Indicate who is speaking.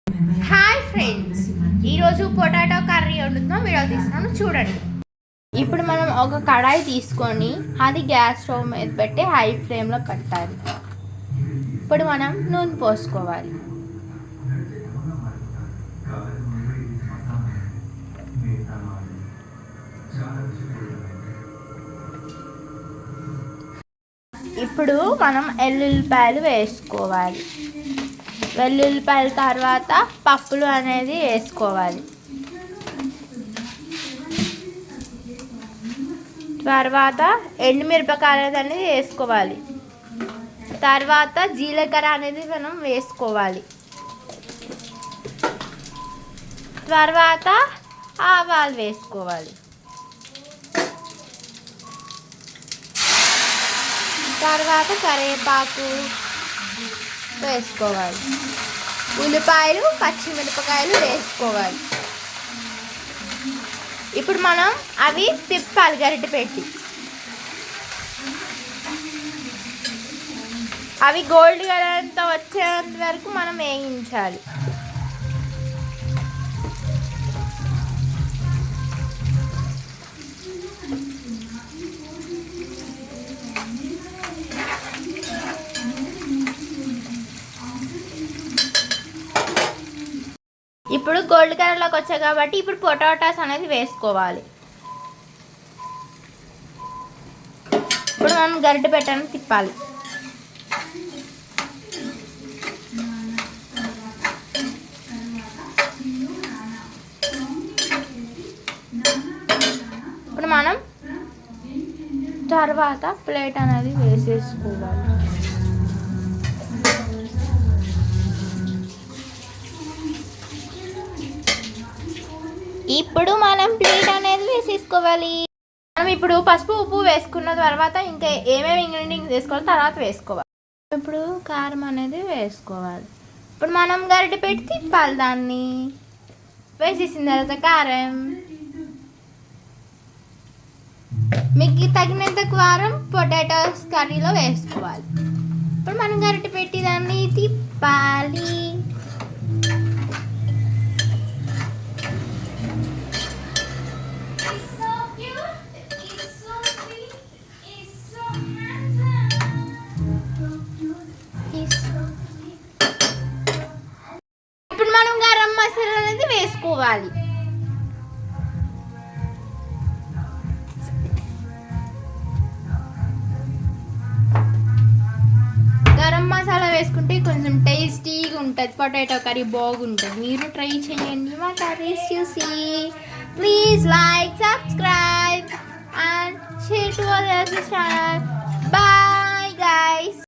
Speaker 1: Hi friends, ఈరోజు potato curry వండుతున్నాం. Video తీస్తున్నాను చూడండి. ఇప్పుడు మనం ఒక కడాయి తీసుకొని అది గ్యాస్ స్టవ్ మీద పెట్టి హై ఫ్లేమ్లో పెట్టాలి. ఇప్పుడు మనం నూనె పోసుకోవాలి. ఇప్పుడు మనం ఎల్లుల్లిపాయలు వేసుకోవాలి. వెల్లుల్లిపాయల తర్వాత పప్పులు అనేది వేసుకోవాలి. తర్వాత ఎండుమిరపకాయలు అనేది వేసుకోవాలి. తర్వాత జీలకర్ర అనేది మనం వేసుకోవాలి. తర్వాత ఆవాలు వేసుకోవాలి. తర్వాత కరివేపాకు వేసుకోవాలి. ఉల్లిపాయలు, పచ్చిమిరపకాయలు వేసుకోవాలి. ఇప్పుడు మనం అవి తిప్పాలి గరిటె పెట్టి. అవి గోల్డ్ కలర్ అంతా వచ్చేంత వరకు మనం వేయించాలి. ఇప్పుడు గోల్డ్ కలర్లోకి వచ్చాయి కాబట్టి ఇప్పుడు పొటాటోస్ అనేది వేసుకోవాలి. ఇప్పుడు మనం గరిటె పెట్టని తిప్పాలి. ఇప్పుడు మనం తర్వాత ప్లేట్ అనేది వేసేసుకోవాలి. ఇప్పుడు మనం ప్లేట్ అనేది వేసేసుకోవాలి. మనం ఇప్పుడు పసుపు, ఉప్పు వేసుకున్న తర్వాత ఇంకా ఏమేమి ఇంగ్రీడియంట్స్ వేసుకోవాలి తర్వాత వేసుకోవాలి. ఇప్పుడు కారం అనేది వేసుకోవాలి. ఇప్పుడు మనం గరిటె పెట్టి తిప్పాలి. దాన్ని వేసేసిన తర్వాత కారం, మీకు తగినంత కారం పొటాటోస్ కర్రీలో వేసుకోవాలి. ఇప్పుడు మనం గరిటె పెట్టి దాన్ని తిప్పాలి. ఇప్పుడు మనం గరం మసాలా అనేది వేసుకోవాలి. గరం మసాలా వేసుకుంటే కొంచెం టేస్టీగా ఉంటుంది. పొటాటో కర్రీ బాగుంటుంది. మీరు ట్రై చేయండి మా కర్రీస్ చూసి. Please like, subscribe and share to our channel. Bye guys.